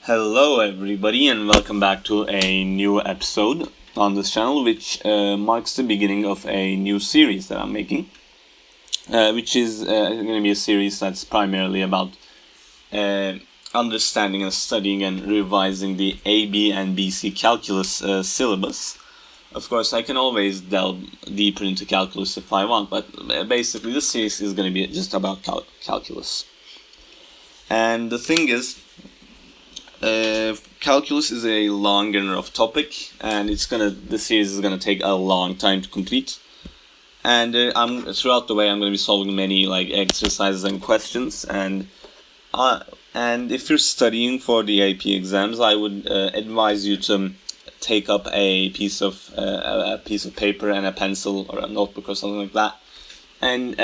Hello everybody and welcome back to a new episode on this channel, which marks the beginning of a new series that I'm making, which is going to be a series that's primarily about understanding and studying and revising the AB and BC calculus syllabus. Of course, I can always delve deeper into calculus if I want, but basically this series is going to be just about calculus. And the thing is, calculus is a long and rough topic, and the series is gonna take a long time to complete. And throughout the way I'm gonna be solving many exercises and questions. And if you're studying for the AP exams, I would advise you to take up a piece of paper and a pencil or a notebook or something like that, and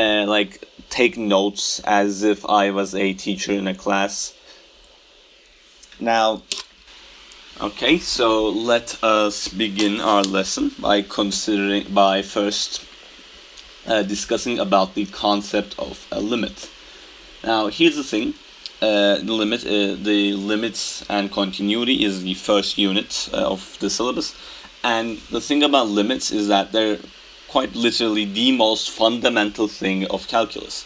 take notes as if I was a teacher in a class. Now, okay, so let us begin our lesson by first discussing about the concept of a limit. Now, here's the thing: the limits and continuity is the first unit of the syllabus, and the thing about limits is that they're quite literally the most fundamental thing of calculus.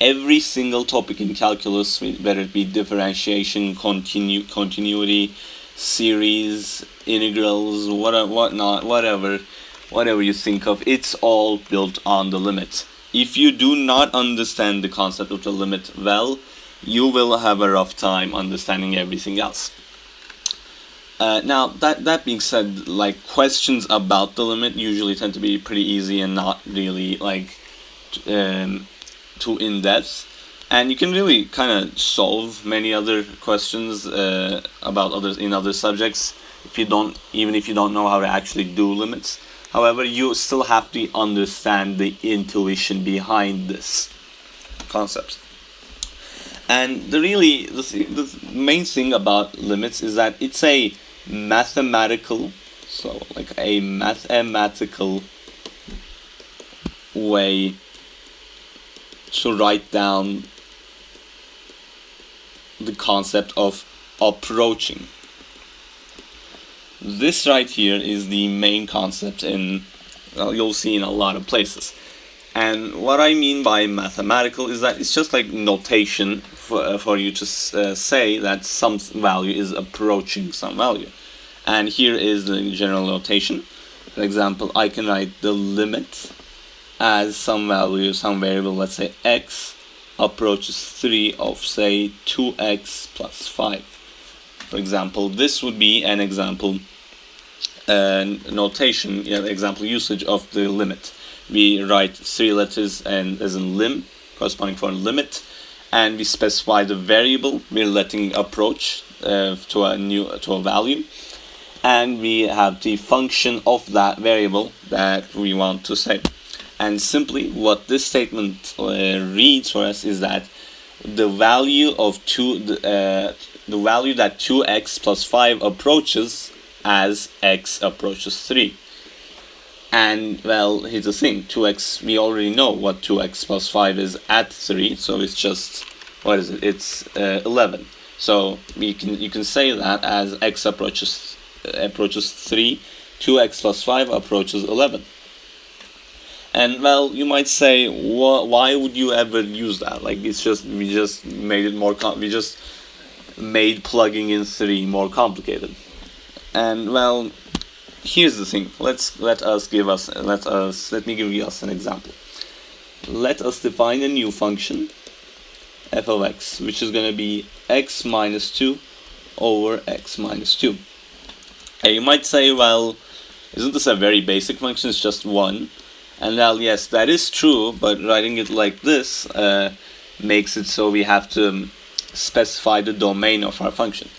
Every single topic in calculus, whether it be differentiation, continuity, series, integrals, whatever you think of, it's all built on the limit. If you do not understand the concept of the limit well, you will have a rough time understanding everything else. Now, that being said, questions about the limit usually tend to be pretty easy and not really too in-depth, and you can really kind of solve many other questions about other subjects if you don't know how to actually do limits. However, you still have to understand the intuition behind this concept. And the main thing about limits is that it's a mathematical way to write down the concept of approaching. This right here is the main concept you'll see in a lot of places. And what I mean by mathematical is that it's just like notation for you to say that some value is approaching some value. And here is the general notation. For example, I can write the limit as some variable, let's say x, approaches 3 of, say, 2x plus 5. For example, this would be an example notation, example usage of the limit. We write 3 letters and as in lim, corresponding for a limit, and we specify the variable we're letting approach to a value, and we have the function of that variable that we want to say. And simply, what this statement reads for us is that the value that 2x plus 5 approaches as x approaches 3. And, well, here's the thing: 2x, we already know what 2x plus 5 is at 3, so it's just, what is it? It's 11. So you can say that as x approaches 3, 2x plus 5 approaches 11. And, well, you might say, why would you ever use that? We just made plugging in 3 more complicated. And, well, here's the thing. Let me give us an example. Let us define a new function, f of x, which is going to be x minus 2 over x minus 2. And you might say, well, isn't this a very basic function? It's just 1. And well, yes, that is true, but writing it like this makes it so we have to specify the domain of our function.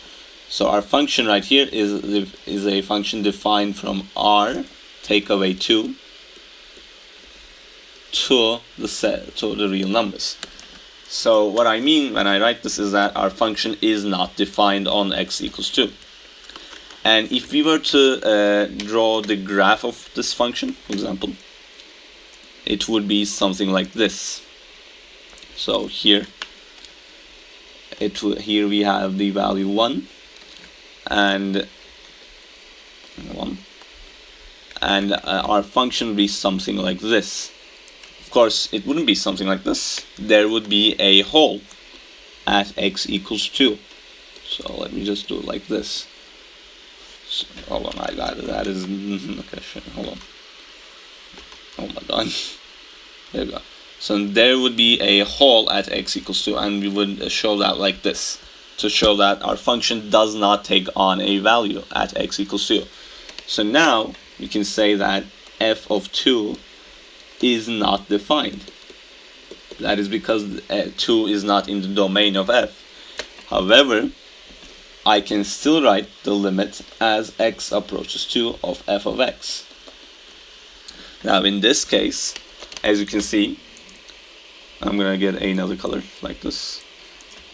So our function right here is a function defined from R, take away 2, to the real numbers. So what I mean when I write this is that our function is not defined on x equals 2. And if we were to draw the graph of this function, for example, it would be something like this. So here we have the value 1, and our function would be something like this. Of course, it wouldn't be something like this. There would be a hole at x equals 2. So let me just do it like this. So, hold on, I got it. That is okay. Sure, hold on. Oh my god. There we go. So there would be a hole at x equals 2, and we would show that like this, to show that our function does not take on a value at x equals 2. So now we can say that f of 2 is not defined. That is because 2 is not in the domain of f. However, I can still write the limit as x approaches 2 of f of x. Now in this case, as you can see, I'm gonna get another color like this.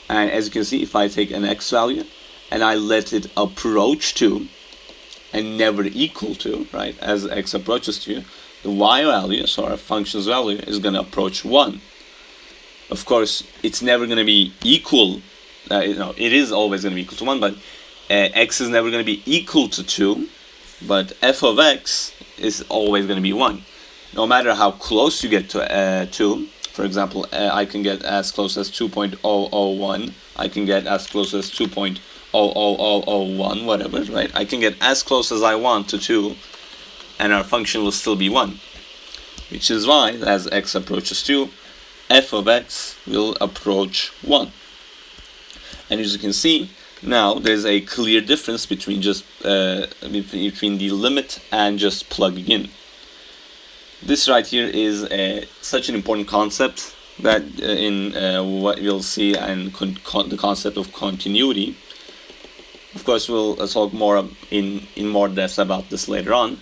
And as you can see, if I take an x value and I let it approach 2 and never equal to, right, as x approaches 2, the y value, so our function's value, is gonna approach 1. Of course, it's never gonna be equal. It is always going to be equal to 1, but x is never going to be equal to 2, but f of x is always going to be 1. No matter how close you get to 2, for example, I can get as close as 2.001, I can get as close as 2.00001, whatever, right? I can get as close as I want to 2, and our function will still be 1. Which is why, as x approaches 2, f of x will approach 1. And as you can see, now there's a clear difference between just between the limit and just plugging in. This right here is such an important concept that in what you'll see, and the concept of continuity. Of course, we'll talk more in more depth about this later on.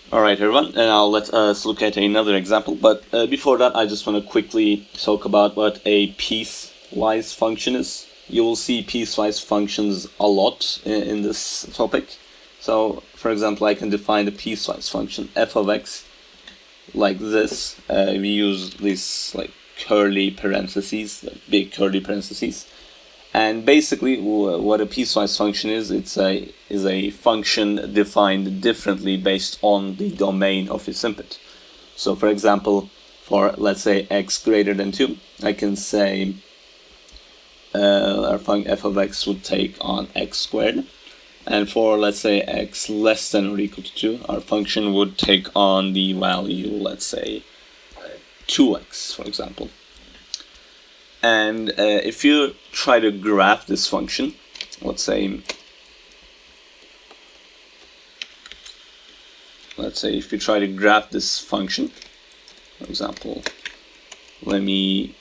Alright everyone, and now let us look at another example, but before that I just want to quickly talk about what a piecewise function is. You will see piecewise functions a lot in this topic. So, for example, I can define the piecewise function f of x like this. We use these like curly parentheses, like big curly parentheses. And basically, what a piecewise function is a function defined differently based on the domain of its input. So, for example, for let's say x greater than 2, I can say our function f of x would take on x squared, and for let's say x less than or equal to 2, our function would take on the value, let's say 2x, for example. And if you try to graph this function, let's say if you try to graph this function, for example, let me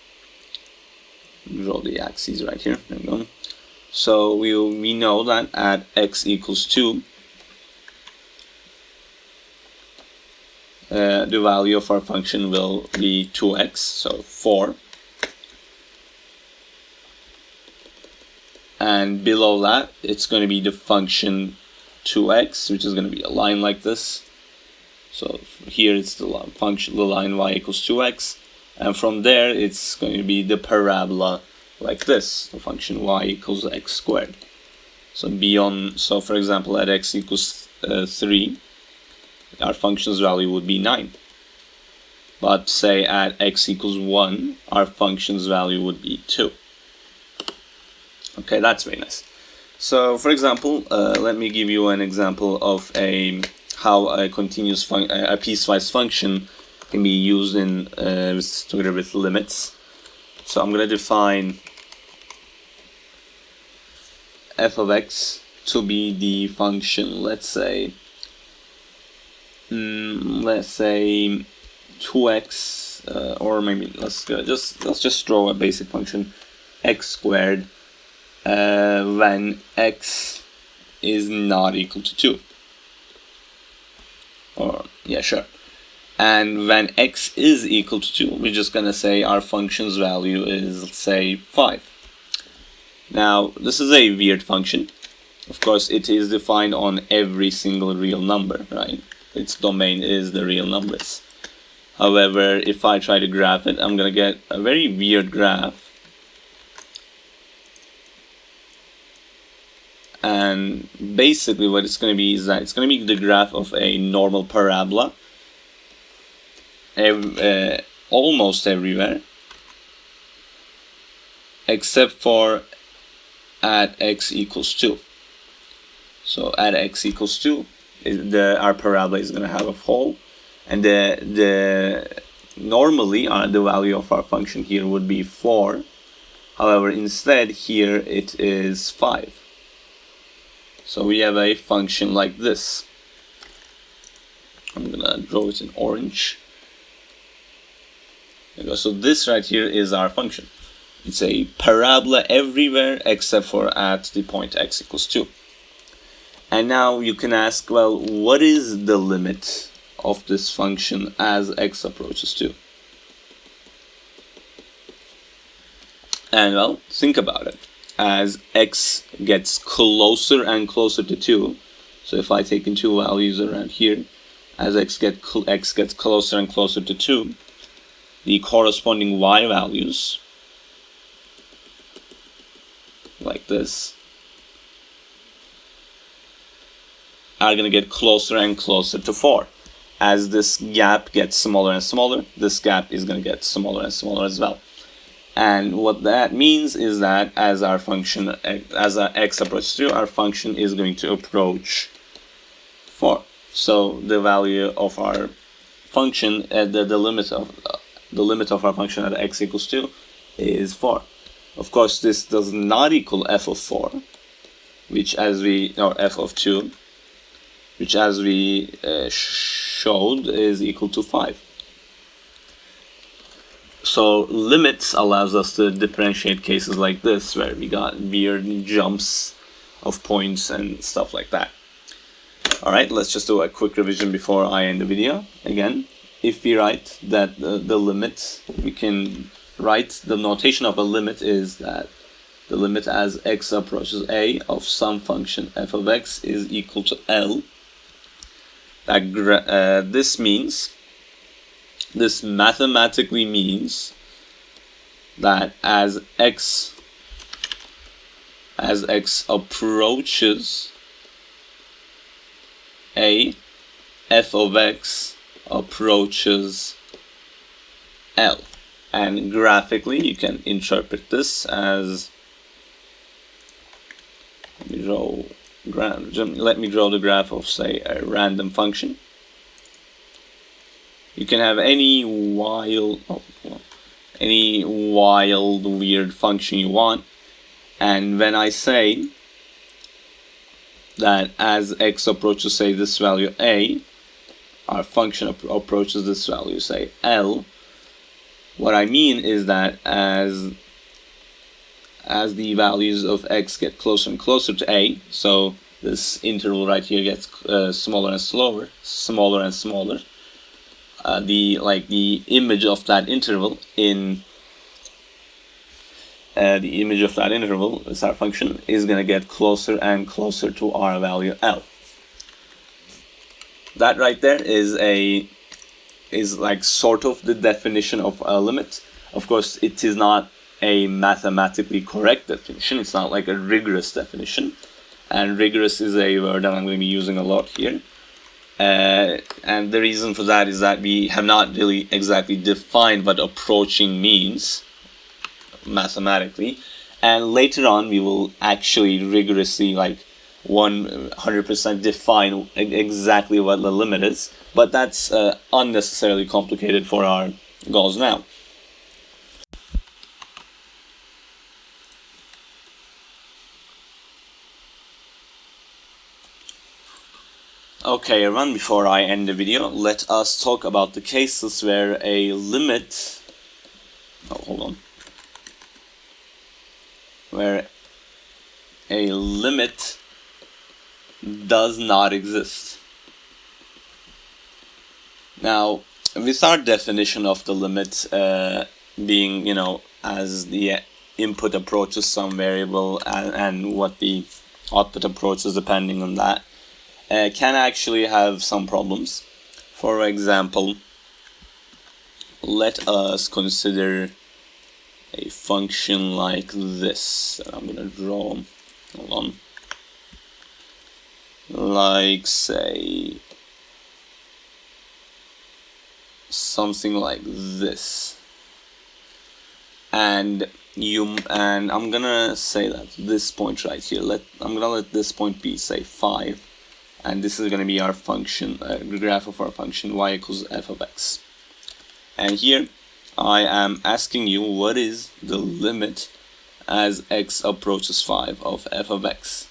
draw the axes right here. There we go. So we know that at x equals 2, the value of our function will be 2x, so 4. And below that, it's going to be the function 2x, which is going to be a line like this. So here it's the line y equals 2x, and from there it's going to be the parabola like this, the function y equals x squared. So for example, at x equals 3, our function's value would be 9. But say at x equals 1, our function's value would be 2. Okay, that's very nice. So, for example, let me give you an example of how a piecewise function can be used in together with limits. So I'm going to define f of x to be the function, let's say 2x, or maybe let's just draw a basic function, x squared. When x is not equal to 2. Or, yeah, sure. And when x is equal to 2, we're just gonna say our function's value is, let's say, 5. Now, this is a weird function. Of course, it is defined on every single real number, right? Its domain is the real numbers. However, if I try to graph it, I'm gonna get a very weird graph. and basically what it's going to be is that it's going to be the graph of a normal parabola almost everywhere, except for at x equals 2. So at x equals 2, our parabola is going to have a hole, and normally the value of our function here would be 4. However, instead here it is 5. So we have a function like this. I'm gonna draw it in orange. There we go. So this right here is our function. It's a parabola everywhere except for at the point x equals 2. And now you can ask, well, what is the limit of this function as x approaches 2? And well, think about it. As x gets closer and closer to 2, so if I take in two values around here, as x gets closer and closer to 2, the corresponding y values, like this, are going to get closer and closer to 4. As this gap gets smaller and smaller, this gap is going to get smaller and smaller as well. And what that means is that as our function, as our x approaches 2, our function is going to approach 4. So the value of our function, the limit of our function at x equals 2 is 4. Of course, this does not equal f of 4, or f of 2, which as we showed is equal to 5. So limits allows us to differentiate cases like this, where we got weird jumps of points and stuff like that. Alright, let's just do a quick revision before I end the video. Again, if we write that the limit, we can write the notation of a limit is that the limit as x approaches a of some function f of x is equal to L. That this mathematically means that as x approaches a, f of x approaches L. And graphically, you can interpret this as, let me draw the graph of, say, a random function. You can have any wild, weird function you want, and when I say that as x approaches, say, this value a, our function approaches this value, say, L, what I mean is that as the values of x get closer and closer to a, so this interval right here gets smaller and smaller, the image of that interval is our function, is going to get closer and closer to our value L. That right there is like sort of the definition of a limit. Of course, it is not a mathematically correct definition. It's not like a rigorous definition, and rigorous is a word that I'm going to be using a lot here. And the reason for that is that we have not really exactly defined what approaching means mathematically, and later on we will actually rigorously, like 100% define exactly what the limit is, but that's unnecessarily complicated for our goals now. Okay, everyone, before I end the video, let us talk about the cases where a limit, where a limit does not exist. Now, with our definition of the limit being, as the input approaches some variable and what the output approaches depending on that, can actually have some problems. For example, let us consider a function like this that I'm going to draw. Hold on. like say something like this, and I'm gonna say that this point right here, I'm gonna let this point be say 5, and this is gonna be our function, the graph of our function y equals f of x. And here I am asking you what is the limit as x approaches 5 of f of x.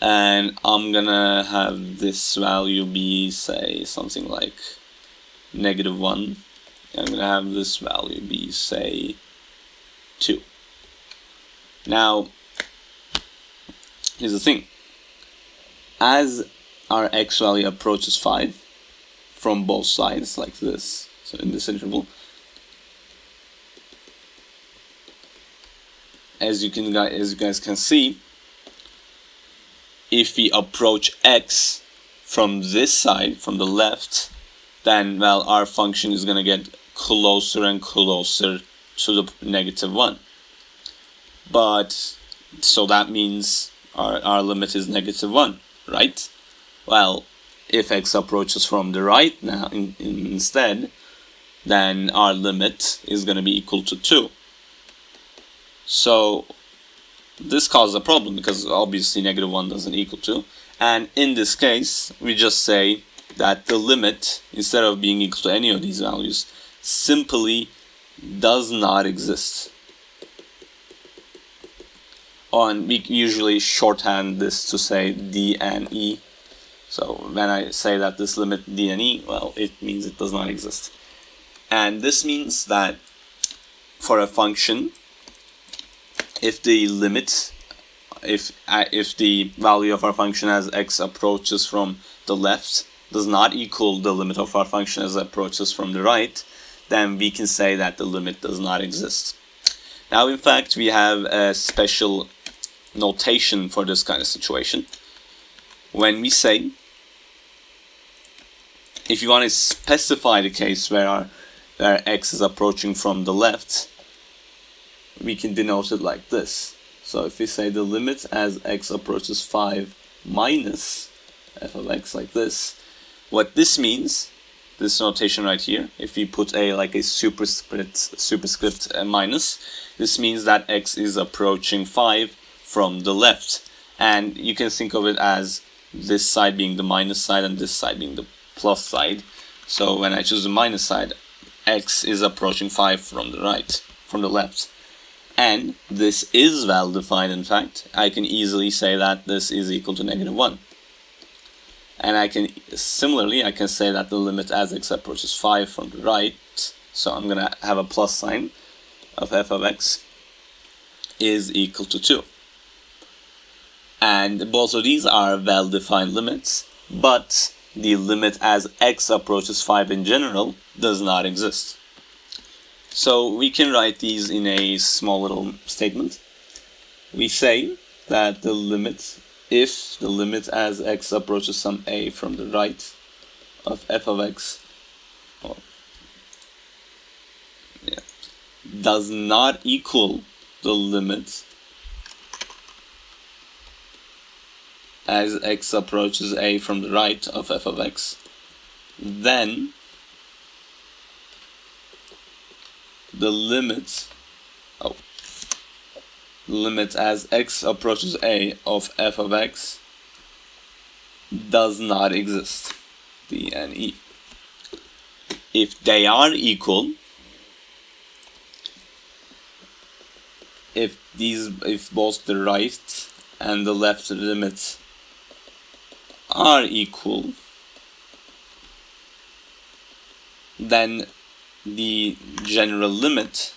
And I'm gonna have this value be say something like -1. I'm gonna have this value be say 2. Now here's the thing. As our x value approaches 5 from both sides like this, so in this interval, as you guys can see, if we approach x from this side, from the left, then, well, our function is going to get closer and closer to the -1. But, so that means our limit is -1, right? Well, if x approaches from the right now instead, then our limit is going to be equal to 2. So this causes a problem because obviously -1 doesn't equal 2. And in this case, we just say that the limit, instead of being equal to any of these values, simply does not exist. And we usually shorthand this to say d and e. So when I say that this limit d and e, well, it means it does not exist. And this means that for a function, if the limit, if the value of our function as x approaches from the left does not equal the limit of our function as it approaches from the right, then we can say that the limit does not exist. Now, in fact, we have a special notation for this kind of situation. When we say, if you want to specify the case where x is approaching from the left, we can denote it like this. So if we say the limit as x approaches 5 minus f of x like this, what this means, this notation right here, if we put like a superscript minus, this means that x is approaching 5 from the left. And you can think of it as this side being the minus side and this side being the plus side. So when I choose the minus side, x is approaching 5 from the right, from the left. And this is well defined, in fact. I can easily say that this is equal to -1. And I can say that the limit as x approaches 5 from the right, so I'm going to have a plus sign of f of x, is equal to 2. And both of these are well defined limits, but the limit as x approaches 5 in general does not exist. So we can write these in a small little statement. We say that the limit, if the limit as x approaches some a from the right of f of x does not equal the limit as x approaches a from the right of f of x, then the limit as x approaches a of f of x does not exist, d and e. If they are equal, if both the right and the left limits are equal, then the general limit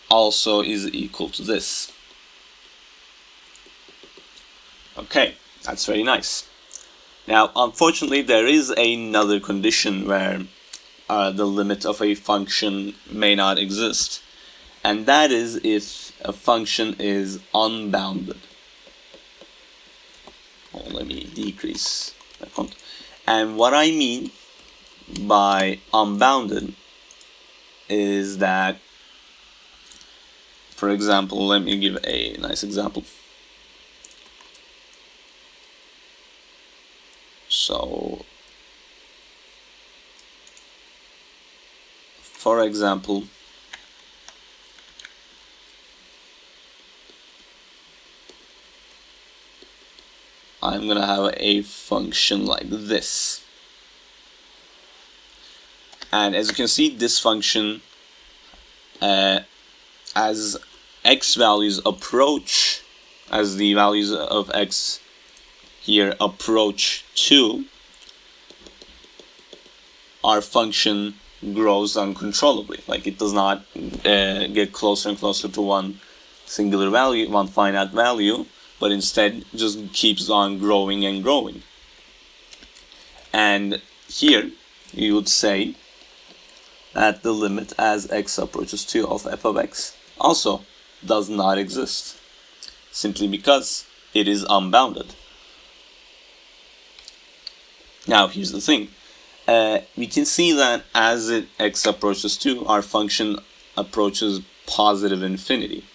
also is equal to this. Okay, that's very nice. Now, unfortunately, there is another condition where the limit of a function may not exist, and that is if a function is unbounded. Let me decrease that font. And what I mean by unbounded is that, for example, let me give a nice example. So, for example, I'm gonna have a function like this. And as you can see, this function, as x values approach, as the values of x here approach 2, our function grows uncontrollably. Like, it does not get closer and closer to one singular value, one finite value, but instead just keeps on growing and growing. And here you would say that the limit as x approaches 2 of f of x also does not exist, simply because it is unbounded. Now here's the thing, we can see that as x approaches 2, our function approaches positive infinity.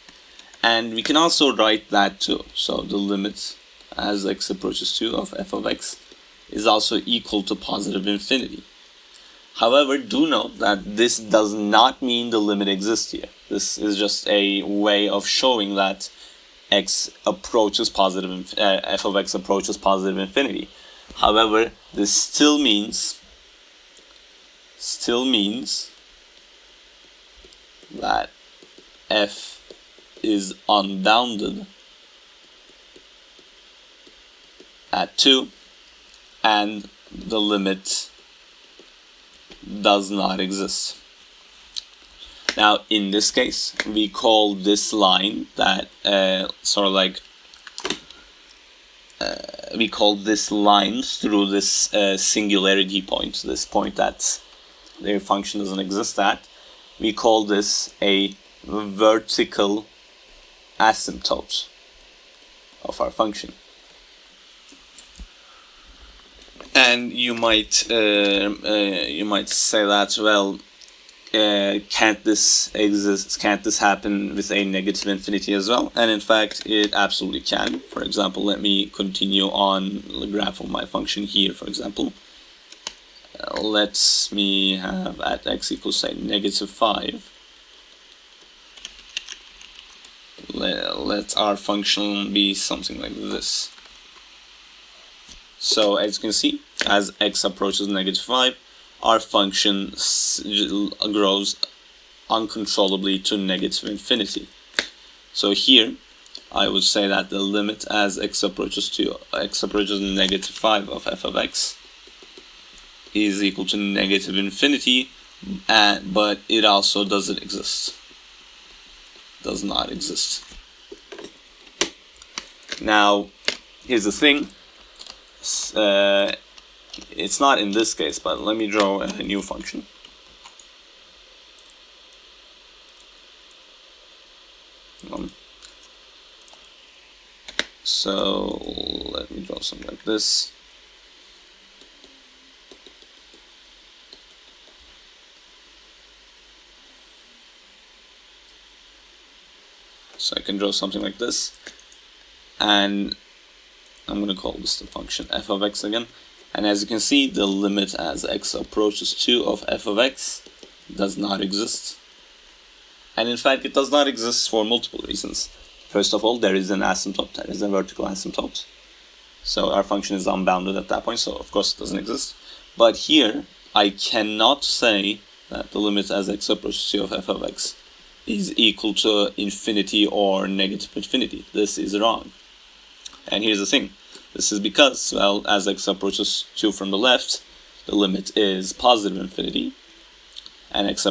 And we can also write that too. So the limit as x approaches 2 of f of x is also equal to positive infinity. However, do note that this does not mean the limit exists here. This is just a way of showing that x approaches positive, f of x approaches positive infinity. However, this still means that f is unbounded at 2, and the limit does not exist. Now, in this case, we call this line that we call this line through this singularity point, this point that their function doesn't exist at. We call this a vertical asymptote of our function. And you might say that, well, can't this exist? Can't this happen with a negative infinity as well? And in fact, it absolutely can. For example, let me continue on the graph of my function here. For example, let me have at x equals, say, -5. Let our function be something like this. So as you can see, as x approaches -5, our function grows uncontrollably to negative infinity. So here, I would say that the limit as x approaches -5 of f of x is equal to negative infinity, but it also doesn't exist. Does not exist. Now, here's the thing. It's not in this case, but let me draw a new function. So let me draw something like this. So I can draw something like this, and I'm going to call this the function f of x again. And as you can see, the limit as x approaches 2 of f of x does not exist. And in fact, it does not exist for multiple reasons. First of all, there is an asymptote, there is a vertical asymptote. So our function is unbounded at that point, so of course it doesn't exist. But here, I cannot say that the limit as x approaches 2 of f of x is equal to infinity or negative infinity. This is wrong. And here's the thing. This is because, well, as x approaches 2 from the left, the limit is positive infinity. And as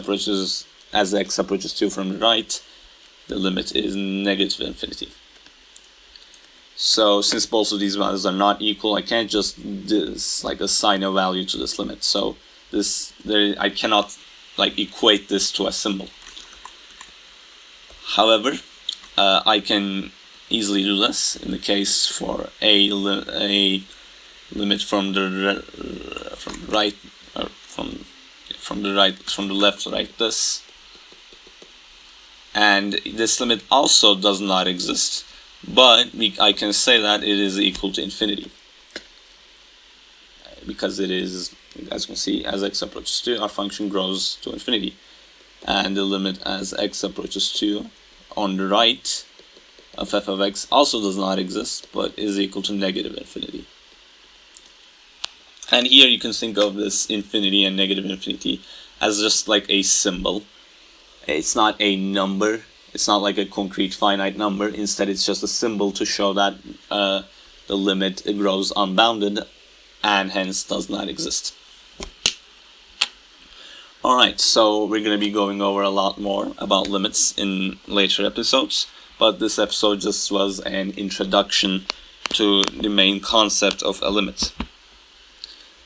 x approaches 2 from the right, the limit is negative infinity. So since both of these values are not equal, I can't just assign a value to this limit. So I cannot equate this to a symbol. However, I can easily do this in the case for a limit from the left to right, this, and this limit also does not exist, but I can say that it is equal to infinity. because it is, as you can see, as x approaches 2, our function grows to infinity. And the limit as x approaches 2 on the right of f of x also does not exist, but is equal to negative infinity. And here you can think of this infinity and negative infinity as just like a symbol. It's not a number. It's not like a concrete finite number. Instead, it's just a symbol to show that the limit grows unbounded and hence does not exist. Alright, so we're going to be going over a lot more about limits in later episodes, but this episode just was an introduction to the main concept of a limit.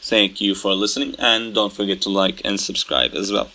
Thank you for listening, and don't forget to like and subscribe as well.